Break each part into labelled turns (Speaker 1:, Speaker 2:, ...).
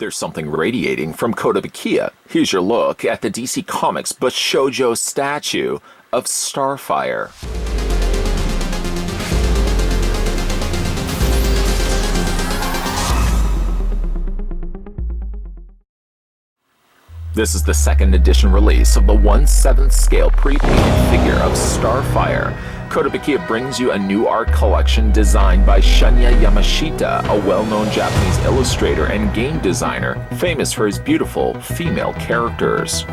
Speaker 1: There's something radiating from Kotobukiya. Here's your look at the DC Comics Bishoujo statue of Starfire. This is the second edition release of the 1/7 scale pre-painted figure of Starfire. Kotobukiya brings you a new art collection designed by Shinya Yamashita, a well-known Japanese illustrator and game designer, famous for his beautiful female characters.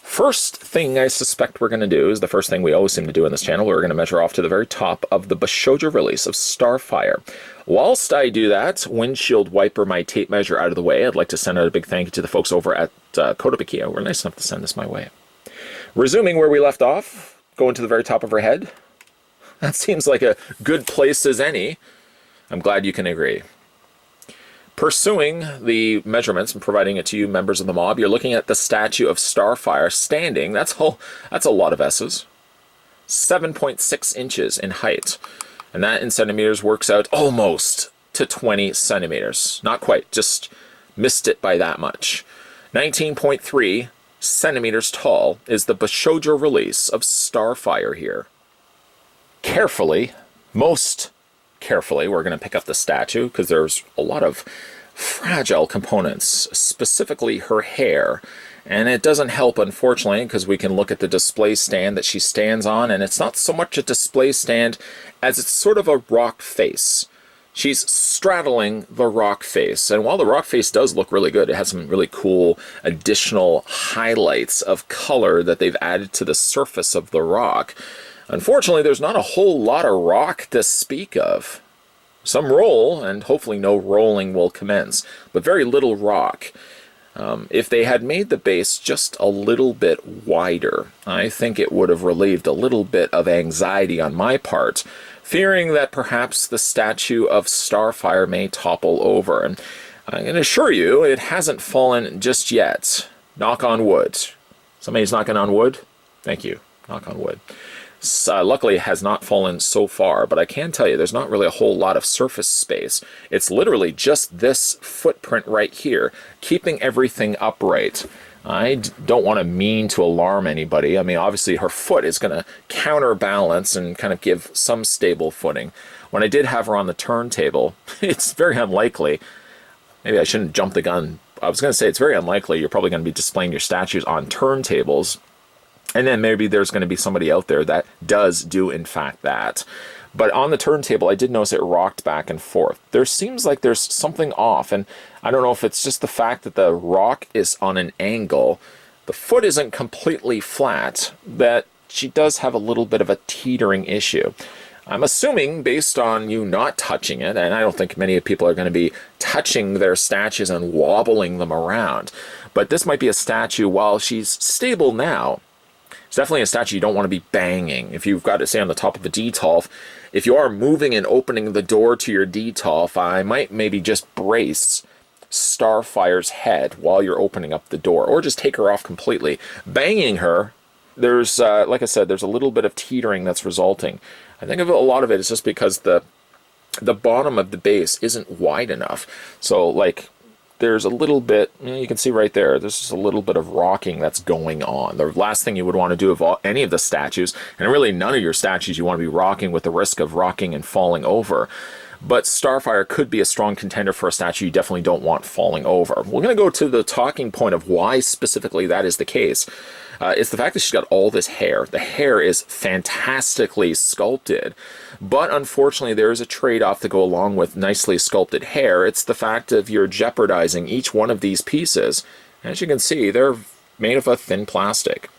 Speaker 1: First thing I suspect we're going to do is the first thing we always seem to do in this channel. We're going to measure off to the very top of the Bishoujo release of Starfire. Whilst I do that, windshield wiper my tape measure out of the way, I'd like to send out a big thank you to the folks over at Kotobukiya who were nice enough to send this my way. Resuming where we left off, going to the very top of her head. That seems like a good place as any. I'm glad you can agree. Pursuing the measurements and providing it to you members of the mob, you're looking at the statue of Starfire standing. That's a lot of S's. 7.6 inches in height. And that in centimeters works out almost to 20 centimeters. Not quite, just missed it by that much. 19.3 centimeters tall is the Bishoujo release of Starfire here. Carefully, most carefully, we're going to pick up the statue because there's a lot of fragile components, specifically her hair. And it doesn't help, unfortunately, because we can look at the display stand that she stands on, and it's not so much a display stand as it's sort of a rock face. She's straddling the rock face, and while the rock face does look really good, it has some really cool additional highlights of color that they've added to the surface of the rock. Unfortunately, there's not a whole lot of rock to speak of. Some roll, and hopefully no rolling will commence, but very little rock. If they had made the base just a little bit wider, I think it would have relieved a little bit of anxiety on my part, fearing that perhaps the statue of Starfire may topple over. And I can assure you, it hasn't fallen just yet. Knock on wood. Somebody's knocking on wood? Thank you. Knock on wood. Luckily, it has not fallen so far, but I can tell you there's not really a whole lot of surface space. It's literally just this footprint right here, keeping everything upright. I don't want to mean to alarm anybody. I mean, obviously, her foot is going to counterbalance and kind of give some stable footing. When I did have her on the turntable, it's very unlikely. Maybe I shouldn't jump the gun. I was going to say it's very unlikely you're probably going to be displaying your statues on turntables. And then maybe there's going to be somebody out there that does do, in fact, that. But on the turntable, I did notice it rocked back and forth. There seems like there's something off, and I don't know if it's just the fact that the rock is on an angle. The foot isn't completely flat, that she does have a little bit of a teetering issue. I'm assuming, based on you not touching it, and I don't think many people are going to be touching their statues and wobbling them around, but this might be a statue, while she's stable now, it's definitely a statue you don't want to be banging. If you've got it, say, on the top of a detolf, if you are moving and opening the door to your detolf, I might maybe just brace Starfire's head while you're opening up the door, or just take her off completely. Banging her, there's, like I said, there's a little bit of teetering that's resulting. I think a lot of it is just because the bottom of the base isn't wide enough. So, like, there's a little bit, you can see right there, there's just a little bit of rocking that's going on. The last thing you would want to do of any of the statues, and really none of your statues you want to be rocking with the risk of rocking and falling over. But Starfire could be a strong contender for a statue you definitely don't want falling over. We're going to go to the talking point of why specifically that is the case. It's the fact that she's got all this hair. The hair is fantastically sculpted, but unfortunately there is a trade-off to go along with nicely sculpted hair. It's the fact of you're jeopardizing each one of these pieces. As you can see, they're made of a thin plastic.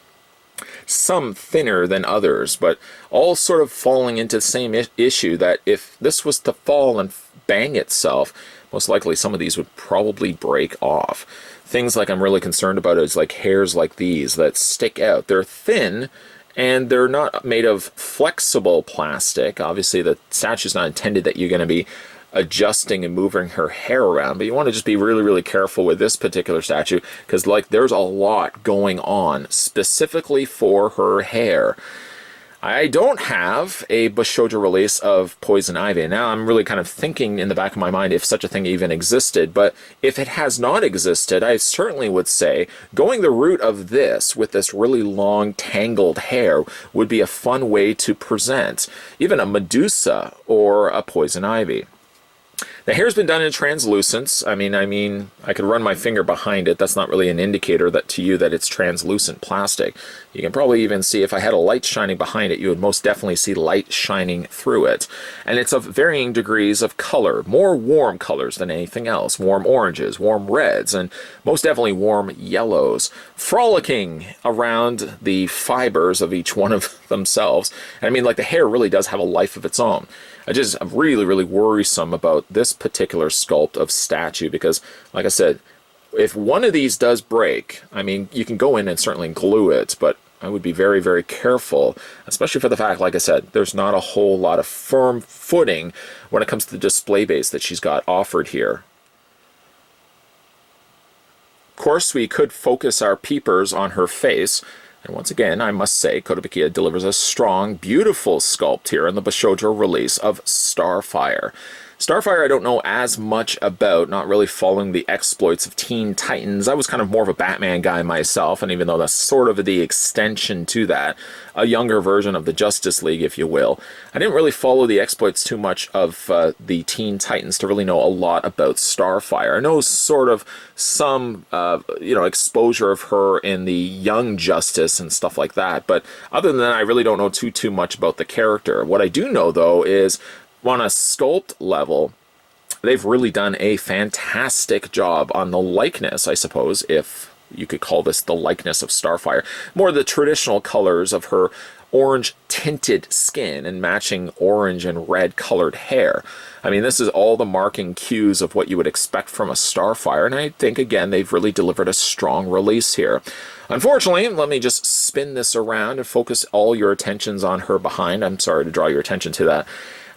Speaker 1: Some thinner than others, but all sort of falling into the same issue that if this was to fall and bang itself, most likely some of these would probably break off. Things like I'm really concerned about is like hairs like these that stick out. They're thin and they're not made of flexible plastic. Obviously the statue's not intended that you're going to be adjusting and moving her hair around, but you want to just be really, really careful with this particular statue because like there's a lot going on specifically for her hair. I don't have a Bishoujo release of Poison Ivy. Now I'm really kind of thinking in the back of my mind if such a thing even existed, but if it has not existed, I certainly would say going the route of this with this really long tangled hair would be a fun way to present even a Medusa or a Poison Ivy. The hair's been done in translucence. I mean, I could run my finger behind it. That's not really an indicator that to you that it's translucent plastic. You can probably even see if I had a light shining behind it, you would most definitely see light shining through it. And it's of varying degrees of color, more warm colors than anything else. Warm oranges, warm reds, and most definitely warm yellows, frolicking around the fibers of each one of themselves. And I mean, like the hair really does have a life of its own. I'm really, really worrisome about this particular sculpt of statue because, like I said, if one of these does break, I mean, you can go in and certainly glue it, but I would be very, very careful, especially for the fact, like I said, there's not a whole lot of firm footing when it comes to the display base that she's got offered here. Of course, we could focus our peepers on her face. And once again, I must say, Kotobukiya delivers a strong, beautiful sculpt here in the Bishoujo release of Starfire. Starfire I don't know as much about, not really following the exploits of Teen Titans. I was kind of more of a Batman guy myself, and even though that's sort of the extension to that, a younger version of the Justice League, if you will, I didn't really follow the exploits too much of the Teen Titans to really know a lot about Starfire. I know sort of some, exposure of her in the Young Justice and stuff like that, but other than that, I really don't know too much about the character. What I do know, though, is on a sculpt level, they've really done a fantastic job on the likeness, I suppose, if you could call this the likeness of Starfire. More the traditional colors of her orange tinted skin and matching orange and red colored hair. I mean, this is all the marking cues of what you would expect from a Starfire, and I think, again, they've really delivered a strong release here. Unfortunately, let me just spin this around and focus all your attentions on her behind. I'm sorry to draw your attention to that.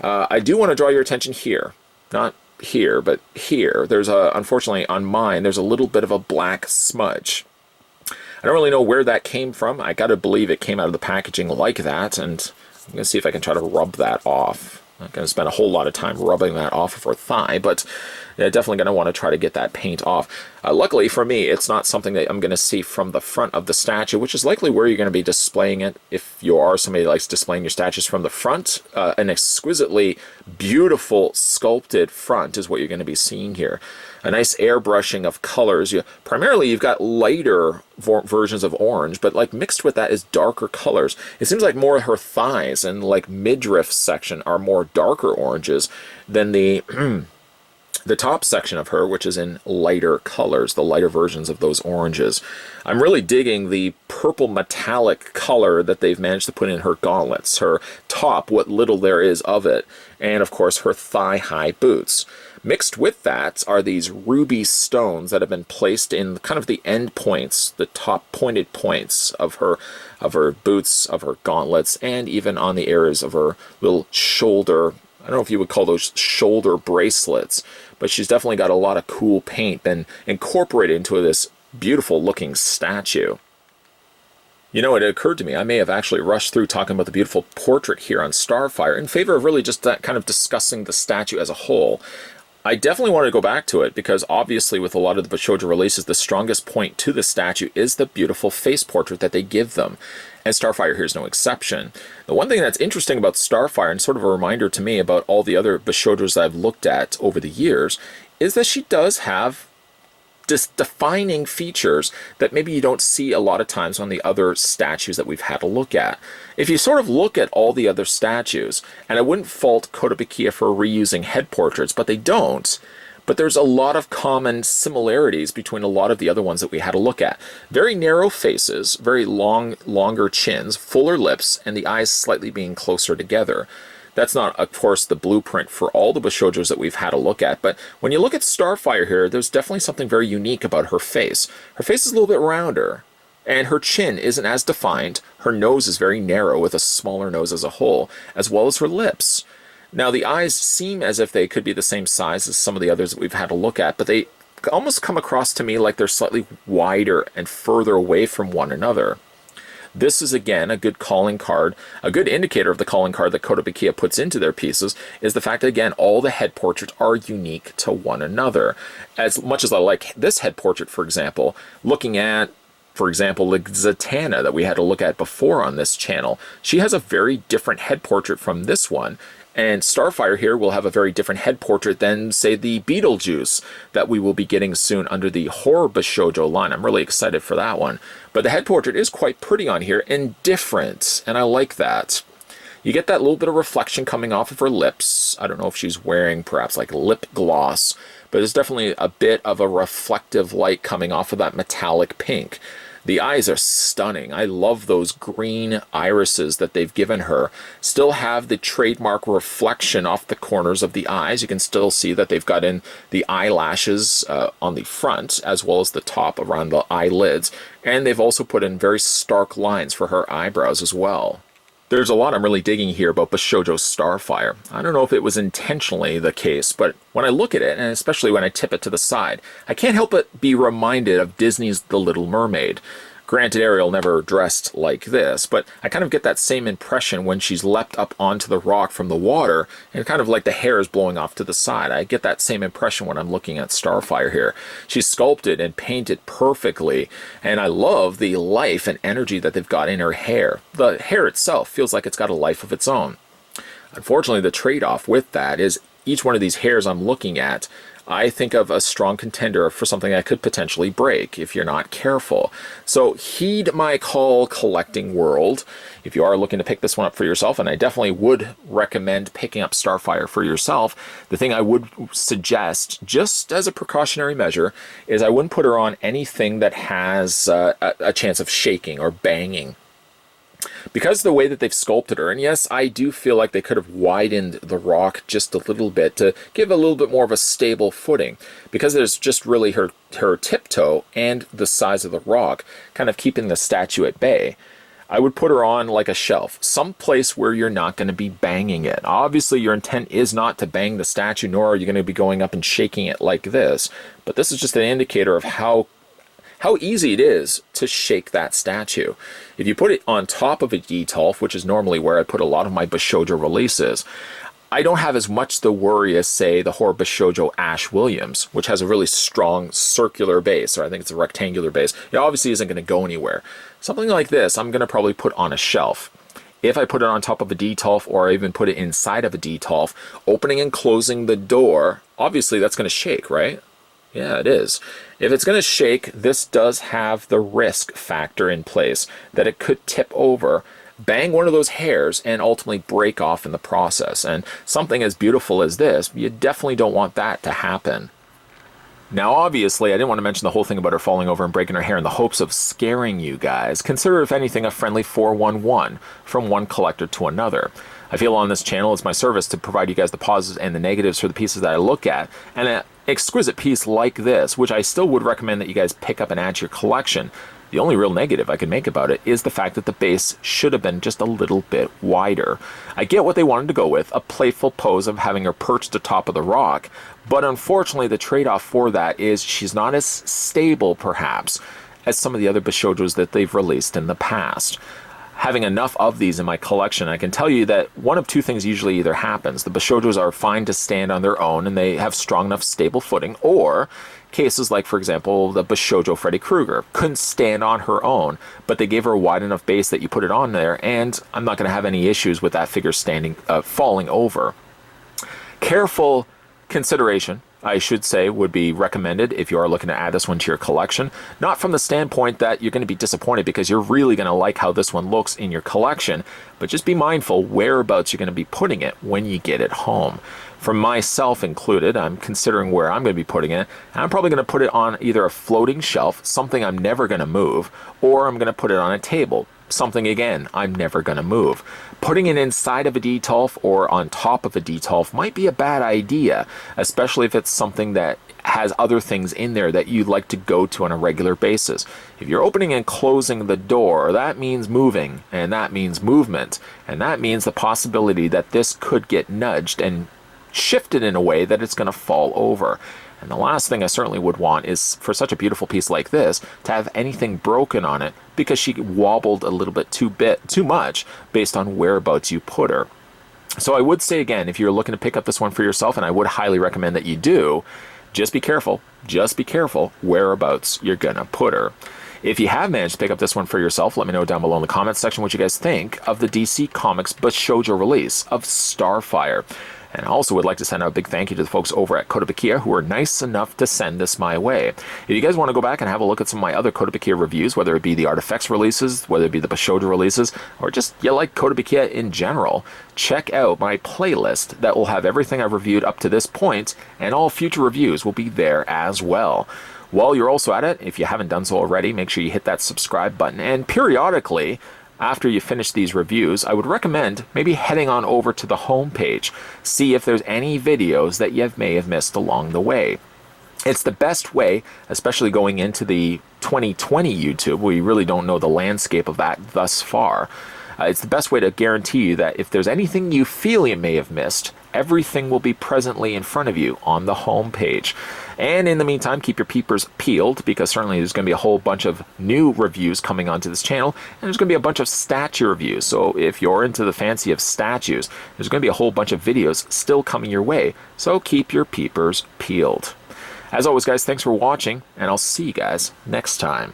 Speaker 1: I do want to draw your attention here. Not here, but here. There's unfortunately, on mine, there's a little bit of a black smudge. I don't really know where that came from. I gotta believe it came out of the packaging like that, and I'm gonna see if I can try to rub that off. I'm not gonna spend a whole lot of time rubbing that off of her thigh, but definitely gonna want to try to get that paint off. Luckily for me, it's not something that I'm gonna see from the front of the statue, which is likely where you're gonna be displaying it. If you are somebody that likes displaying your statues from the front, an exquisitely beautiful sculpted front is what you're gonna be seeing here. A nice airbrushing of colors. Primarily, you've got lighter versions of orange, but like mixed with that is darker colors. It seems like more of her thighs and like midriff section are more darker oranges than the the top section of her, which is in lighter colors, the lighter versions of those oranges. I'm really digging the purple metallic color that they've managed to put in her gauntlets, her top, what little there is of it, and of course her thigh-high boots. Mixed with that are these ruby stones that have been placed in kind of the end points, the top pointed points of her boots, of her gauntlets, and even on the areas of her little shoulder. I don't know if you would call those shoulder bracelets, but she's definitely got a lot of cool paint been incorporated into this beautiful looking statue. You know, it occurred to me, I may have actually rushed through talking about the beautiful portrait here on Starfire in favor of really just that kind of discussing the statue as a whole. I definitely want to go back to it because obviously with a lot of the Bishoujo releases, the strongest point to the statue is the beautiful face portrait that they give them. And Starfire here is no exception. The one thing that's interesting about Starfire, and sort of a reminder to me about all the other Bishoujos I've looked at over the years, is that she does have defining features that maybe you don't see a lot of times on the other statues that we've had a look at. If you sort of look at all the other statues, and I wouldn't fault Kotobukiya for reusing head portraits, but they don't, but there's a lot of common similarities between a lot of the other ones that we had a look at. Very narrow faces, very longer chins, fuller lips, and the eyes slightly being closer together. That's not, of course, the blueprint for all the Bishoujos that we've had a look at, but when you look at Starfire here, there's definitely something very unique about her face. Her face is a little bit rounder, and her chin isn't as defined. Her nose is very narrow with a smaller nose as a whole, as well as her lips. Now, the eyes seem as if they could be the same size as some of the others that we've had a look at, but they almost come across to me like they're slightly wider and further away from one another. This is, again, a good calling card. A good indicator of the calling card that Kotobukiya puts into their pieces is the fact that, again, all the head portraits are unique to one another. As much as I like this head portrait, for example, looking at, for example, the Zatanna that we had to look at before on this channel, she has a very different head portrait from this one. And Starfire here will have a very different head portrait than, say, the Beetlejuice that we will be getting soon under the Horror Bishoujo line. I'm really excited for that one. But the head portrait is quite pretty on here and different, and I like that. You get that little bit of reflection coming off of her lips. I don't know if she's wearing perhaps like lip gloss, but there's definitely a bit of a reflective light coming off of that metallic pink. The eyes are stunning. I love those green irises that they've given her. Still have the trademark reflection off the corners of the eyes. You can still see that they've got in the eyelashes on the front, as well as the top around the eyelids. And they've also put in very stark lines for her eyebrows as well. There's a lot I'm really digging here about Bishoujo Starfire. I don't know if it was intentionally the case, but when I look at it, and especially when I tip it to the side, I can't help but be reminded of Disney's The Little Mermaid. Granted, Ariel never dressed like this, but I kind of get that same impression when she's leapt up onto the rock from the water, and kind of like the hair is blowing off to the side. I get that same impression when I'm looking at Starfire here. She's sculpted and painted perfectly, and I love the life and energy that they've got in her hair. The hair itself feels like it's got a life of its own. Unfortunately, the trade-off with that is each one of these hairs I'm looking at, I think of a strong contender for something that could potentially break if you're not careful. So heed my call, collecting world, if you are looking to pick this one up for yourself, and I definitely would recommend picking up Starfire for yourself. The thing I would suggest, just as a precautionary measure, is I wouldn't put her on anything that has a chance of shaking or banging. Because of the way that they've sculpted her, and yes, I do feel like they could have widened the rock just a little bit to give a little bit more of a stable footing, because there's just really her tiptoe and the size of the rock kind of keeping the statue at bay. I would put her on like a shelf, some place where you're not going to be banging it. Obviously, your intent is not to bang the statue, nor are you going to be going up and shaking it like this, but this is just an indicator of how easy it is to shake that statue. If you put it on top of a Detolf, which is normally where I put a lot of my Bishoujo releases, I don't have as much the worry as, say, the Horror Bishoujo Ash Williams, which has a really strong circular base, or I think it's a rectangular base. It obviously isn't going to go anywhere. Something like this, I'm going to probably put on a shelf. If I put it on top of a Detolf, or I even put it inside of a Detolf, opening and closing the door, obviously that's going to shake, right? Yeah, it is. If it's going to shake, this does have the risk factor in place that it could tip over, bang one of those hairs, and ultimately break off in the process. And something as beautiful as this, you definitely don't want that to happen. Now, obviously, I didn't want to mention the whole thing about her falling over and breaking her hair in the hopes of scaring you guys. Consider, if anything, a friendly 411 from one collector to another. I feel on this channel it's my service to provide you guys the positives and the negatives for the pieces that I look at, and an exquisite piece like this, which I still would recommend that you guys pick up and add to your collection. The only real negative I can make about it is the fact that the base should have been just a little bit wider. I get what they wanted to go with, a playful pose of having her perched atop of the rock, but unfortunately the trade-off for that is she's not as stable, perhaps, as some of the other Bishoujos that they've released in the past. having enough of these in my collection, I can tell you that one of two things usually either happens. The Bishoujos are fine to stand on their own and they have strong enough stable footing, or cases like, for example, the Bishoujo Freddy Krueger couldn't stand on her own, but they gave her a wide enough base that you put it on there, and I'm not going to have any issues with that figure falling over. Careful consideration, I should say, would be recommended if you are looking to add this one to your collection. Not from the standpoint that you're going to be disappointed because you're really going to like how this one looks in your collection, but just be mindful whereabouts you're going to be putting it when you get it home. For myself included, I'm considering where I'm going to be putting it, and I'm probably going to put it on either a floating shelf, something I'm never going to move, or I'm going to put it on a table, something again I'm never going to move. Putting it inside of a detolf or on top of a detolf might be a bad idea, especially if it's something that has other things in there that you'd like to go to on a regular basis. If you're opening and closing the door, that means moving, and that means movement, and that means the possibility that this could get nudged and shifted in a way that it's going to fall over. And the last thing I certainly would want is for such a beautiful piece like this to have anything broken on it because she wobbled a little bit too much based on whereabouts you put her. So I would say again, if you're looking to pick up this one for yourself, and I would highly recommend that you do, just be careful whereabouts you're gonna put her. If you have managed to pick up this one for yourself, let me know down below in the comments section what you guys think of the DC Comics Bishoujo release of Starfire. And I also would like to send out a big thank you to the folks over at Kotobukiya who were nice enough to send this my way. If you guys want to go back and have a look at some of my other Kotobukiya reviews, whether it be the Artifacts releases, whether it be the Bishoujo releases, or just you like Kotobukiya in general, check out my playlist that will have everything I've reviewed up to this point, and all future reviews will be there as well. While you're also at it, if you haven't done so already, make sure you hit that subscribe button, and periodically, after you finish these reviews, I would recommend maybe heading on over to the home page, see if there's any videos that you may have missed along the way. It's the best way, especially going into the 2020 YouTube, where you really don't know the landscape of that thus far. It's the best way to guarantee you that if there's anything you feel you may have missed, everything will be presently in front of you on the home page. And in the meantime, keep your peepers peeled, because certainly there's going to be a whole bunch of new reviews coming onto this channel, and there's going to be a bunch of statue reviews. So if you're into the fancy of statues, there's going to be a whole bunch of videos still coming your way. So keep your peepers peeled. As always, guys, thanks for watching, and I'll see you guys next time.